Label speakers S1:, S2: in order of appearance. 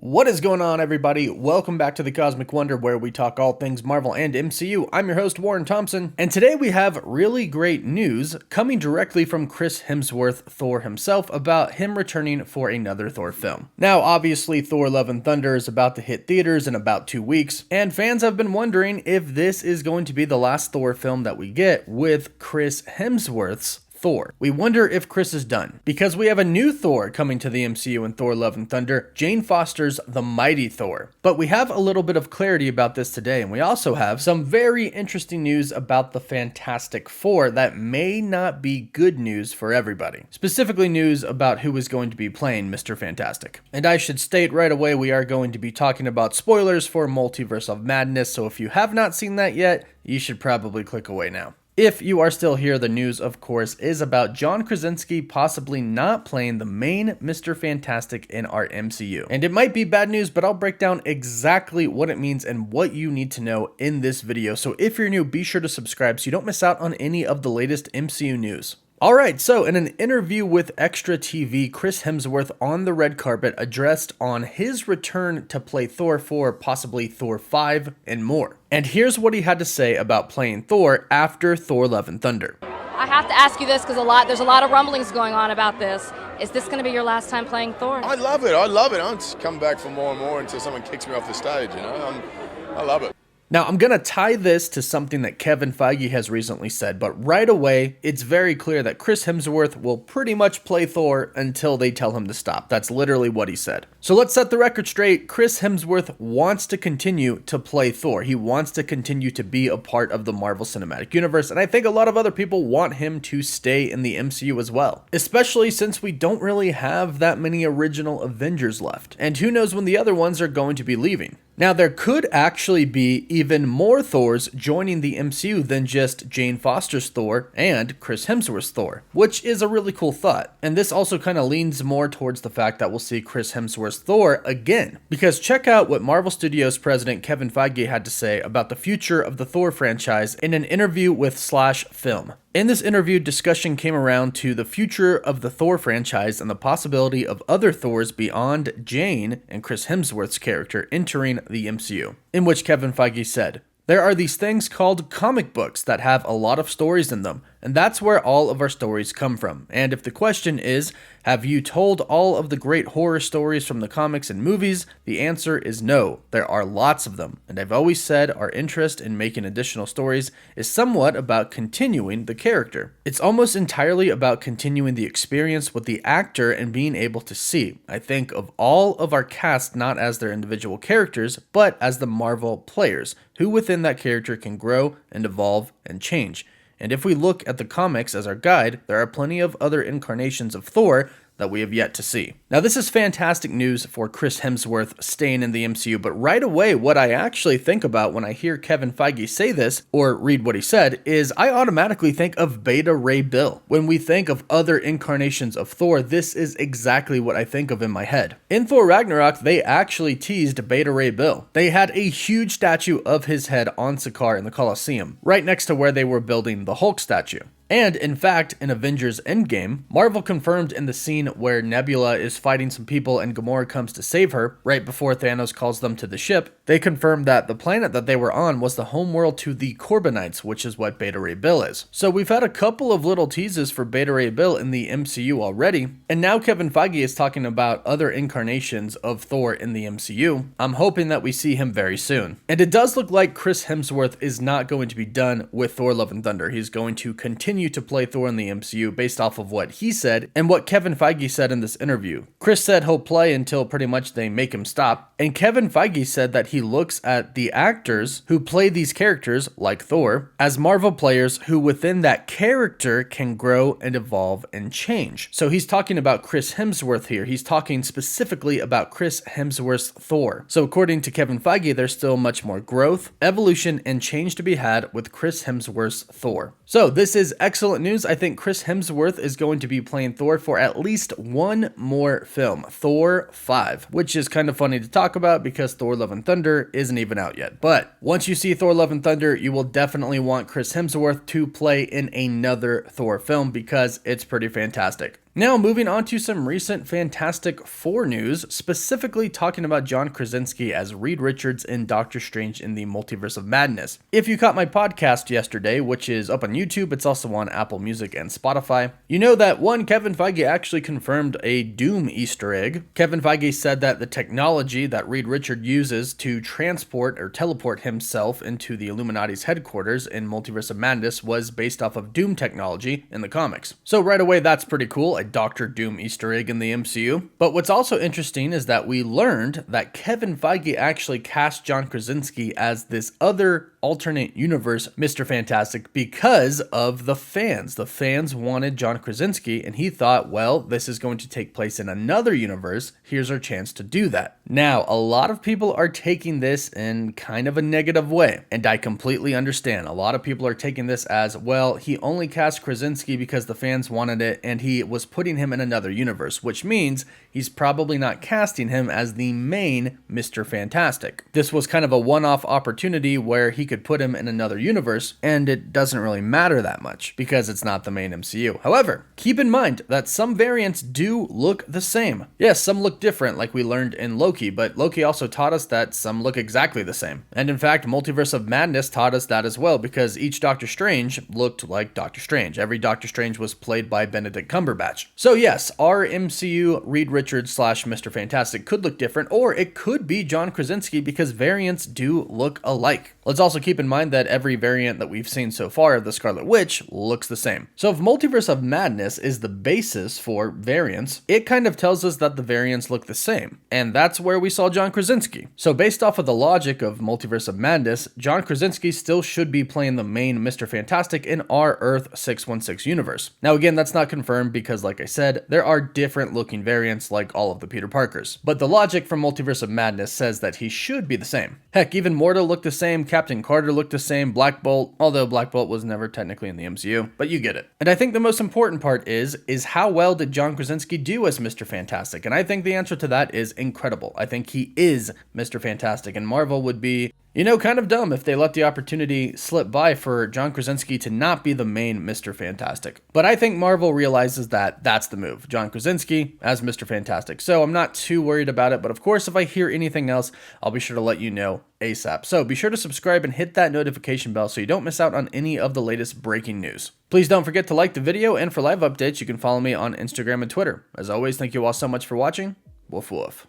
S1: What is going on, everybody? Welcome back to the Cosmic Wonder, where we talk all things Marvel and MCU. I'm your host, Warren Thompson, and today we have really great news coming directly from Chris Hemsworth, Thor himself, about him returning for another Thor film. Now, obviously, Thor Love and Thunder is about to hit theaters in about 2 weeks, and fans have been wondering if this is going to be the last Thor film that we get with Chris Hemsworth's Thor. We wonder if Chris is done, because we have a new Thor coming to the MCU in Thor Love and Thunder, Jane Foster's The Mighty Thor. But we have a little bit of clarity about this today, and we also have some very interesting news about the Fantastic Four that may not be good news for everybody. Specifically news about who is going to be playing Mr. Fantastic. And I should state right away, we are going to be talking about spoilers for Multiverse of Madness, so if you have not seen that yet, you should probably click away now. If you are still here, the news, of course, is about John Krasinski possibly not playing the main Mr. Fantastic in our MCU. And it might be bad news, but I'll break down exactly what it means and what you need to know in this video. So if you're new, be sure to subscribe so you don't miss out on any of the latest MCU news. Alright, so in an interview with Extra TV, Chris Hemsworth on the red carpet addressed on his return to play Thor 4, possibly Thor 5, and more. And here's what he had to say about playing Thor after Thor Love and Thunder.
S2: I have to ask you this because there's a lot of rumblings going on about this. Is this going to be your last time playing Thor?
S3: I love it. I'm just coming back for more and more until someone kicks me off the stage, you know? I love it.
S1: Now, I'm going to tie this to something that Kevin Feige has recently said, but right away, it's very clear that Chris Hemsworth will pretty much play Thor until they tell him to stop. That's literally what he said. So let's set the record straight. Chris Hemsworth wants to continue to play Thor. He wants to continue to be a part of the Marvel Cinematic Universe, and I think a lot of other people want him to stay in the MCU as well, especially since we don't really have that many original Avengers left, and who knows when the other ones are going to be leaving. Now, there could actually be even more Thors joining the MCU than just Jane Foster's Thor and Chris Hemsworth's Thor, which is a really cool thought. And this also kind of leans more towards the fact that we'll see Chris Hemsworth's Thor again. Because check out what Marvel Studios president Kevin Feige had to say about the future of the Thor franchise in an interview with /Film. In this interview, discussion came around to the future of the Thor franchise and the possibility of other Thors beyond Jane and Chris Hemsworth's character entering the MCU, in which Kevin Feige said, "There are these things called comic books that have a lot of stories in them, and that's where all of our stories come from. And if the question is, have you told all of the great horror stories from the comics and movies? The answer is no. There are lots of them. And I've always said our interest in making additional stories is somewhat about continuing the character. It's almost entirely about continuing the experience with the actor and being able to see. I think of all of our cast not as their individual characters, but as the Marvel players, who within that character can grow and evolve and change. And if we look at the comics as our guide, there are plenty of other incarnations of Thor that we have yet to see." Now, this is fantastic news for Chris Hemsworth staying in the MCU, but right away, what I actually think about when I hear Kevin Feige say this, or read what he said, is I automatically think of Beta Ray Bill. When we think of other incarnations of Thor, this is exactly what I think of in my head. In Thor Ragnarok, they actually teased Beta Ray Bill. They had a huge statue of his head on Sakaar in the Colosseum, right next to where they were building the Hulk statue. And in fact, in Avengers Endgame, Marvel confirmed in the scene where Nebula is fighting some people and Gamora comes to save her, right before Thanos calls them to the ship, they confirmed that the planet that they were on was the homeworld to the Corbinites, which is what Beta Ray Bill is. So we've had a couple of little teases for Beta Ray Bill in the MCU already, and now Kevin Feige is talking about other incarnations of Thor in the MCU. I'm hoping that we see him very soon. And it does look like Chris Hemsworth is not going to be done with Thor Love and Thunder. He's going to continue to play Thor in the MCU based off of what he said and what Kevin Feige said in this interview. Chris said he'll play until pretty much they make him stop, and Kevin Feige said that he looks at the actors who play these characters, like Thor, as Marvel players who within that character can grow and evolve and change. So he's talking about Chris Hemsworth here. He's talking specifically about Chris Hemsworth's Thor. So according to Kevin Feige, there's still much more growth, evolution, and change to be had with Chris Hemsworth's Thor. So this is excellent news. I think Chris Hemsworth is going to be playing Thor for at least one more film, Thor 5, which is kind of funny to talk about because Thor Love and Thunder isn't even out yet. But once you see Thor Love and Thunder, you will definitely want Chris Hemsworth to play in another Thor film because it's pretty fantastic. Now, moving on to some recent Fantastic Four news, specifically talking about John Krasinski as Reed Richards in Doctor Strange in the Multiverse of Madness. If you caught my podcast yesterday, which is up on YouTube, it's also on Apple Music and Spotify, you know that Kevin Feige actually confirmed a Doom Easter egg. Kevin Feige said that the technology that Reed Richards uses to transport or teleport himself into the Illuminati's headquarters in Multiverse of Madness was based off of Doom technology in the comics. So right away, that's pretty cool. Doctor Doom Easter egg in the MCU. But what's also interesting is that we learned that Kevin Feige actually cast John Krasinski as this other alternate universe Mr. Fantastic because of the fans. The fans wanted John Krasinski, and he thought, well, this is going to take place in another universe. Here's our chance to do that. Now, a lot of people are taking this in kind of a negative way, and I completely understand. A lot of people are taking this as, well, he only cast Krasinski because the fans wanted it, and he was putting him in another universe, which means he's probably not casting him as the main Mr. Fantastic. This was kind of a one-off opportunity where he could put him in another universe, and it doesn't really matter that much because it's not the main MCU. However, keep in mind that some variants do look the same. Yes, some look different like we learned in Loki, but Loki also taught us that some look exactly the same. And in fact, Multiverse of Madness taught us that as well because each Doctor Strange looked like Doctor Strange. Every Doctor Strange was played by Benedict Cumberbatch. So yes, our MCU Reed Richards / Mr. Fantastic could look different, or it could be John Krasinski because variants do look alike. Let's also keep in mind that every variant that we've seen so far of the Scarlet Witch looks the same. So if Multiverse of Madness is the basis for variants, it kind of tells us that the variants look the same. And that's where we saw John Krasinski. So based off of the logic of Multiverse of Madness, John Krasinski still should be playing the main Mr. Fantastic in our Earth 616 universe. Now again, that's not confirmed because like I said, there are different looking variants like all of the Peter Parkers. But the logic from Multiverse of Madness says that he should be the same. Heck, even Mordo looked the same, Captain Carter looked the same, Black Bolt, although Black Bolt was never technically in the MCU, but you get it. And I think the most important part is how well did John Krasinski do as Mr. Fantastic? And I think the answer to that is incredible. I think he is Mr. Fantastic, and Marvel would be kind of dumb if they let the opportunity slip by for John Krasinski to not be the main Mr. Fantastic. But I think Marvel realizes that that's the move. John Krasinski as Mr. Fantastic. So I'm not too worried about it. But of course, if I hear anything else, I'll be sure to let you know ASAP. So be sure to subscribe and hit that notification bell so you don't miss out on any of the latest breaking news. Please don't forget to like the video, and for live updates, you can follow me on Instagram and Twitter. As always, thank you all so much for watching. Woof woof.